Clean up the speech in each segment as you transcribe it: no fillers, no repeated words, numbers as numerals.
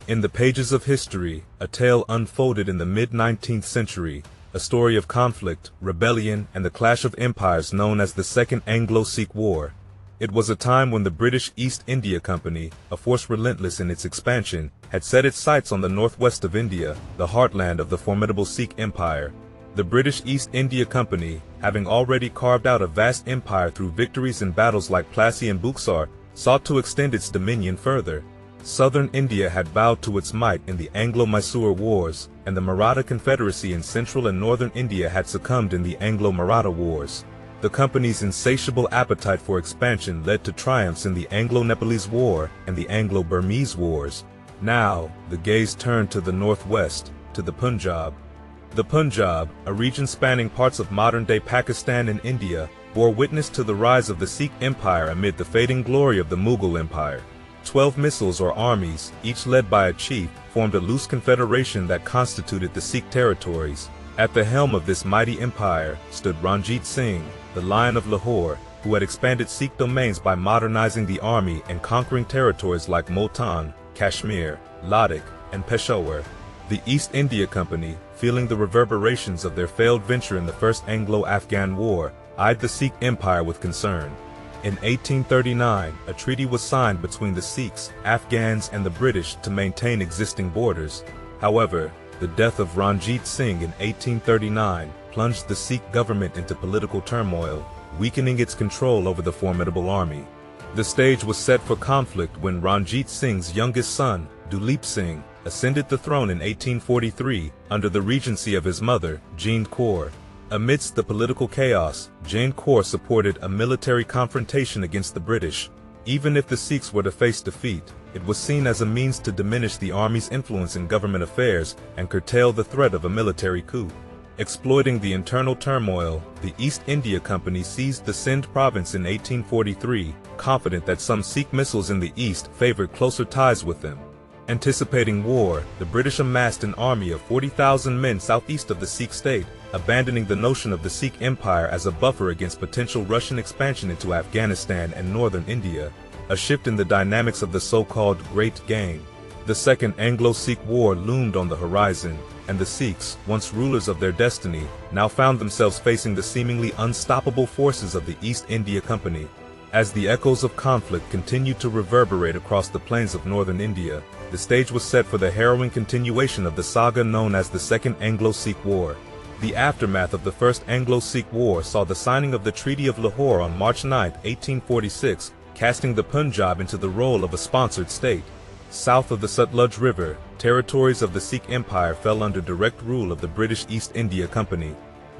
In the pages of history, a tale unfolded in the mid-19th century, a story of conflict, rebellion, and the clash of empires known as the Second Anglo-Sikh War. It was a time when the British East India Company, a force relentless in its expansion, had set its sights on the northwest of India, the heartland of the formidable Sikh Empire. The British East India Company, having already carved out a vast empire through victories in battles like Plassey and Buxar, sought to extend its dominion further. Southern India had bowed to its might in the Anglo-Mysore Wars, and the Maratha Confederacy in central and northern India had succumbed in the Anglo-Maratha Wars. The company's insatiable appetite for expansion led to triumphs in the Anglo-Nepalese War and the Anglo-Burmese Wars. Now, the gaze turned to the northwest, to the Punjab. The Punjab, a region spanning parts of modern-day Pakistan and India, bore witness to the rise of the Sikh Empire amid the fading glory of the Mughal Empire. 12 missals or armies, each led by a chief, formed a loose confederation that constituted the Sikh territories. At the helm of this mighty empire stood Ranjit Singh, the Lion of Lahore, who had expanded Sikh domains by modernizing the army and conquering territories like Multan, Kashmir, Ladakh, and Peshawar. The East India Company, feeling the reverberations of their failed venture in the First Anglo-Afghan War, eyed the Sikh Empire with concern. In 1839, a treaty was signed between the Sikhs, Afghans, and the British to maintain existing borders. However, the death of Ranjit Singh in 1839 plunged the Sikh government into political turmoil, weakening its control over the formidable army. The stage was set for conflict when Ranjit Singh's youngest son, Duleep Singh, ascended the throne in 1843 under the regency of his mother, Jean Kaur. Amidst the political chaos, Jean Kaur supported a military confrontation against the British. Even if the Sikhs were to face defeat, it was seen as a means to diminish the army's influence in government affairs and curtail the threat of a military coup. Exploiting the internal turmoil, the East India Company seized the Sindh province in 1843, confident that some Sikh missiles in the east favored closer ties with them. Anticipating war, the British amassed an army of 40,000 men southeast of the Sikh state, abandoning the notion of the Sikh Empire as a buffer against potential Russian expansion into Afghanistan and northern India, a shift in the dynamics of the so-called Great Game. The Second Anglo-Sikh War loomed on the horizon, and the Sikhs, once rulers of their destiny, now found themselves facing the seemingly unstoppable forces of the East India Company. As the echoes of conflict continued to reverberate across the plains of northern India, the stage was set for the harrowing continuation of the saga known as the Second Anglo-Sikh War. The aftermath of the First Anglo-Sikh War saw the signing of the Treaty of Lahore on March 9, 1846, casting the Punjab into the role of a sponsored state. South of the Sutlej River, territories of the Sikh Empire fell under direct rule of the British East India Company.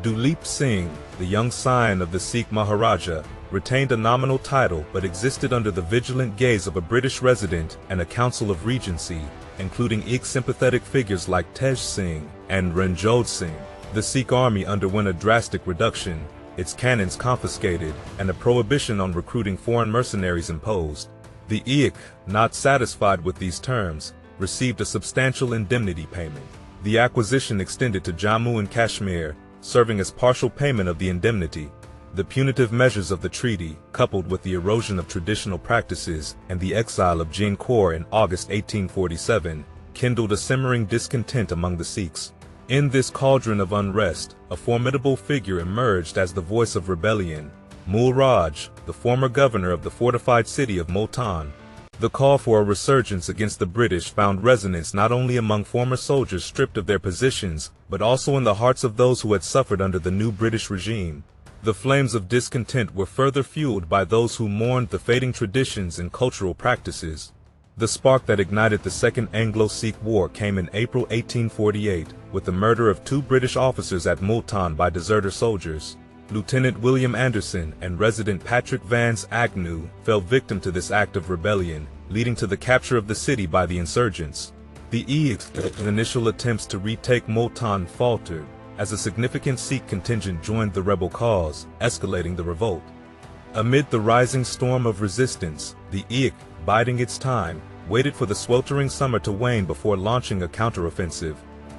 Duleep Singh, the young scion of the Sikh Maharaja, retained a nominal title but existed under the vigilant gaze of a British resident and a council of regency, including sympathetic figures like Tej Singh and Ranjit Singh. The Sikh army underwent a drastic reduction, its cannons confiscated, and a prohibition on recruiting foreign mercenaries imposed. The Sikh, not satisfied with these terms, received a substantial indemnity payment. The acquisition extended to Jammu and Kashmir, serving as partial payment of the indemnity. The punitive measures of the treaty, coupled with the erosion of traditional practices and the exile of Jean Kaur in August 1847, kindled a simmering discontent among the Sikhs. In this cauldron of unrest, a formidable figure emerged as the voice of rebellion: Maharaja, the former governor of the fortified city of Multan. The call for a resurgence against the British found resonance not only among former soldiers stripped of their positions, but also in the hearts of those who had suffered under the new British regime. The flames of discontent were further fueled by those who mourned the fading traditions and cultural practices. The spark that ignited the Second Anglo-Sikh War came in April 1848, with the murder of 2 British officers at Multan by deserter soldiers. Lieutenant William Anderson and Resident Patrick Vance Agnew fell victim to this act of rebellion, leading to the capture of the city by the insurgents. The initial attempts to retake Multan faltered, as a significant Sikh contingent joined the rebel cause, escalating the revolt. Amid the rising storm of resistance, the Sikh, biding its time, waited for the sweltering summer to wane before launching a counteroffensive.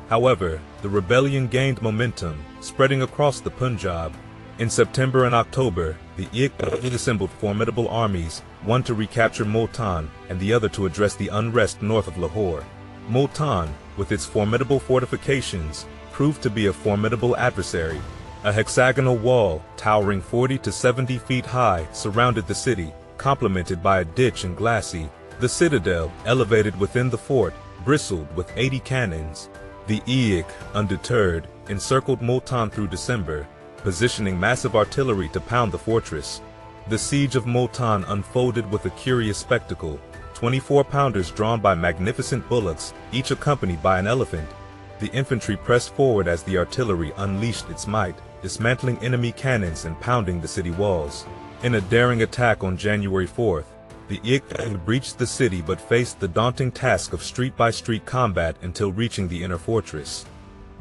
However, the rebellion gained momentum, spreading across the Punjab. In September and October, the Sikh assembled formidable armies, one to recapture Multan and the other to address the unrest north of Lahore. Multan, with its formidable fortifications, proved to be a formidable adversary. A hexagonal wall, towering 40 to 70 feet high, surrounded the city, complemented by a ditch and glacis. The citadel, elevated within the fort, bristled with 80 cannons. The Sikh, undeterred, encircled Multan through December, positioning massive artillery to pound the fortress. The siege of Multan unfolded with a curious spectacle. 24-pounders drawn by magnificent bullocks, each accompanied by an elephant. The infantry pressed forward as the artillery unleashed its might, dismantling enemy cannons and pounding the city walls. In a daring attack on January 4th, the Sikh breached the city but faced the daunting task of street-by-street combat until reaching the inner fortress.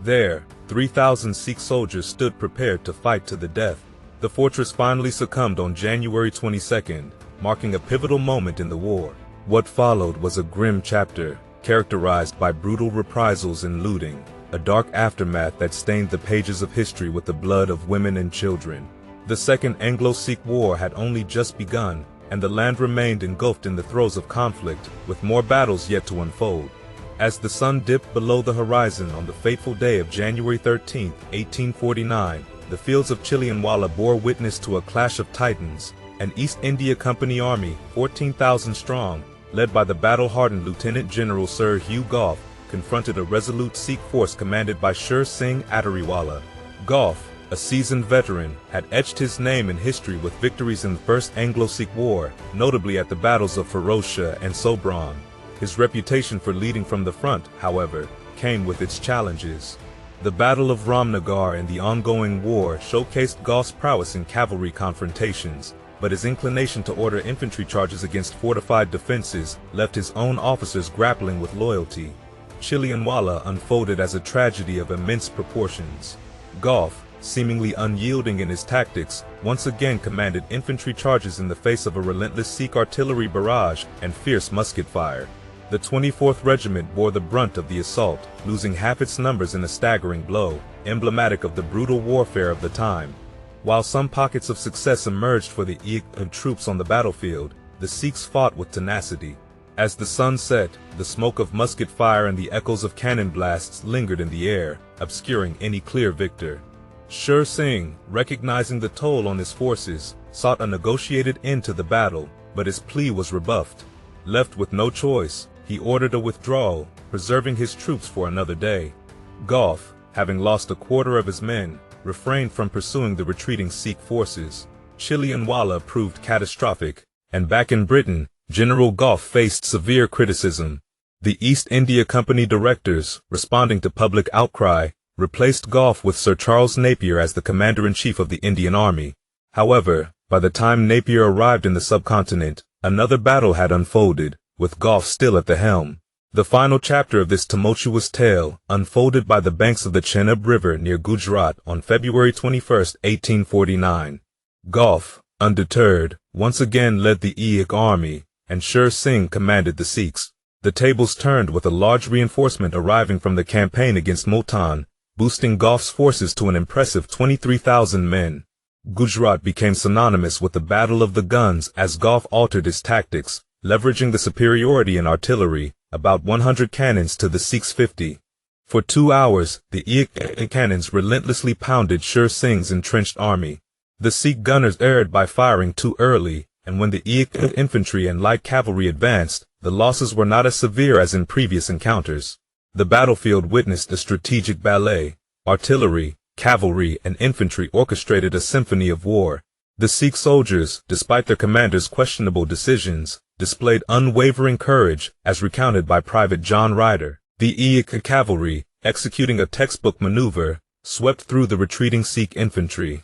There, 3,000 Sikh soldiers stood prepared to fight to the death. The fortress finally succumbed on January 22nd, marking a pivotal moment in the war. What followed was a grim chapter, characterized by brutal reprisals and looting, a dark aftermath that stained the pages of history with the blood of women and children. The Second Anglo-Sikh War had only just begun, and the land remained engulfed in the throes of conflict, with more battles yet to unfold. As the sun dipped below the horizon on the fateful day of January 13, 1849, the fields of Chillianwala bore witness to a clash of titans. An East India Company army, 14,000 strong, led by the battle-hardened Lieutenant-General Sir Hugh Gough, confronted a resolute Sikh force commanded by Sher Singh Atariwala. Gough, a seasoned veteran, had etched his name in history with victories in the First Anglo-Sikh War, notably at the battles of Ferozshah and Sobran. His reputation for leading from the front, however, came with its challenges. The Battle of Ramnagar and the ongoing war showcased Gough's prowess in cavalry confrontations, but his inclination to order infantry charges against fortified defenses left his own officers grappling with loyalty. Chillianwala unfolded as a tragedy of immense proportions. Gough, seemingly unyielding in his tactics, once again commanded infantry charges in the face of a relentless Sikh artillery barrage and fierce musket fire. The 24th Regiment bore the brunt of the assault, losing half its numbers in a staggering blow, emblematic of the brutal warfare of the time. While some pockets of success emerged for the Sikh troops on the battlefield, the Sikhs fought with tenacity. As the sun set, the smoke of musket fire and the echoes of cannon blasts lingered in the air, obscuring any clear victor. Sher Singh, recognizing the toll on his forces, sought a negotiated end to the battle, but his plea was rebuffed. Left with no choice, he ordered a withdrawal, preserving his troops for another day. Gough, having lost a quarter of his men, refrained from pursuing the retreating Sikh forces. Chillianwala proved catastrophic, and back in Britain, General Gough faced severe criticism. The East India Company directors, responding to public outcry, replaced Gough with Sir Charles Napier as the commander-in-chief of the Indian Army. However, by the time Napier arrived in the subcontinent, another battle had unfolded, with Gough still at the helm. The final chapter of this tumultuous tale unfolded by the banks of the Chenab River near Gujrat on February 21, 1849. Gough, undeterred, once again led the Sikh army, and Sher Singh commanded the Sikhs. The tables turned with a large reinforcement arriving from the campaign against Multan, boosting Gough's forces to an impressive 23,000 men. Gujrat became synonymous with the Battle of the Guns as Gough altered his tactics, leveraging the superiority in artillery, about 100 cannons to the Sikhs' 50. For 2 hours, the Sikh cannons relentlessly pounded Sher Singh's entrenched army. The Sikh gunners erred by firing too early, and when the Sikh infantry and light cavalry advanced, the losses were not as severe as in previous encounters. The battlefield witnessed a strategic ballet. Artillery, cavalry, and infantry orchestrated a symphony of war. The Sikh soldiers, despite their commander's questionable decisions, displayed unwavering courage, as recounted by Private John Ryder. The Sikh cavalry, executing a textbook maneuver, swept through the retreating Sikh infantry.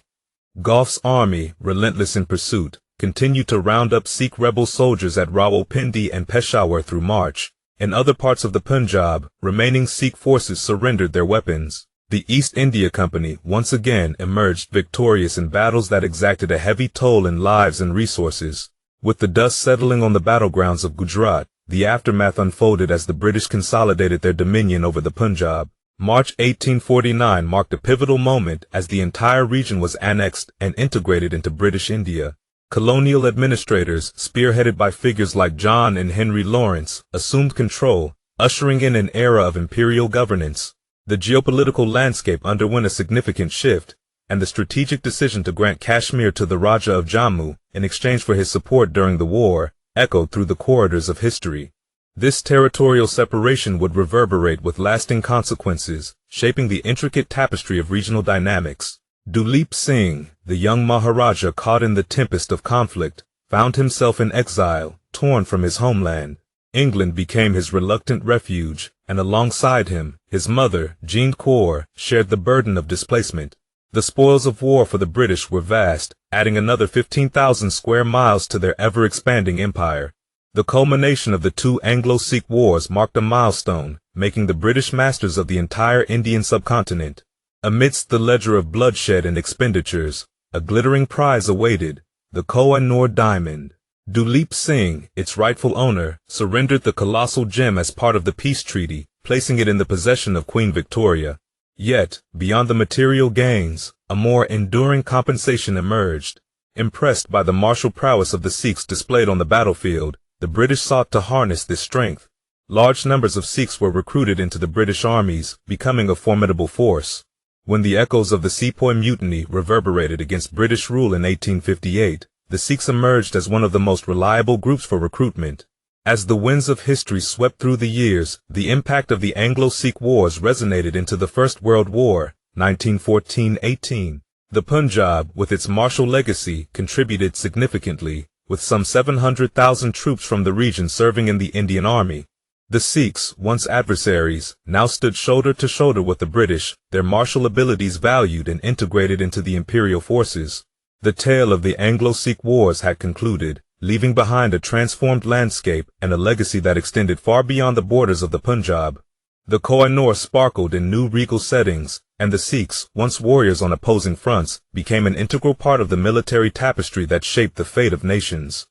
Gough's army, relentless in pursuit, continued to round up Sikh rebel soldiers at Rawalpindi and Peshawar through March. In other parts of the Punjab, remaining Sikh forces surrendered their weapons. The East India Company once again emerged victorious in battles that exacted a heavy toll in lives and resources. With the dust settling on the battlegrounds of Gujrat, the aftermath unfolded as the British consolidated their dominion over the Punjab. March 1849 marked a pivotal moment as the entire region was annexed and integrated into British India. Colonial administrators, spearheaded by figures like John and Henry Lawrence, assumed control, ushering in an era of imperial governance. The geopolitical landscape underwent a significant shift, and the strategic decision to grant Kashmir to the Raja of Jammu in exchange for his support during the war echoed through the corridors of history. This territorial separation would reverberate with lasting consequences, shaping the intricate tapestry of regional dynamics. Duleep Singh, the young Maharaja caught in the tempest of conflict, found himself in exile, torn from his homeland. England became his reluctant refuge, and alongside him, his mother, Jean Kaur, shared the burden of displacement. The spoils of war for the British were vast, adding another 15,000 square miles to their ever-expanding empire. The culmination of the two Anglo-Sikh wars marked a milestone, making the British masters of the entire Indian subcontinent. Amidst the ledger of bloodshed and expenditures, a glittering prize awaited, the Koh-i-Noor diamond. Duleep Singh, its rightful owner, surrendered the colossal gem as part of the peace treaty, placing it in the possession of Queen Victoria. Yet, beyond the material gains, a more enduring compensation emerged. Impressed by the martial prowess of the Sikhs displayed on the battlefield, the British sought to harness this strength. Large numbers of Sikhs were recruited into the British armies, becoming a formidable force. When the echoes of the Sepoy Mutiny reverberated against British rule in 1858, the Sikhs emerged as one of the most reliable groups for recruitment. As the winds of history swept through the years, the impact of the Anglo-Sikh Wars resonated into the First World War, 1914-18. The Punjab, with its martial legacy, contributed significantly, with some 700,000 troops from the region serving in the Indian Army. The Sikhs, once adversaries, now stood shoulder to shoulder with the British, their martial abilities valued and integrated into the imperial forces. The tale of the Anglo-Sikh Wars had concluded, leaving behind a transformed landscape and a legacy that extended far beyond the borders of the Punjab. The Koh-i-Noor sparkled in new regal settings, and the Sikhs, once warriors on opposing fronts, became an integral part of the military tapestry that shaped the fate of nations.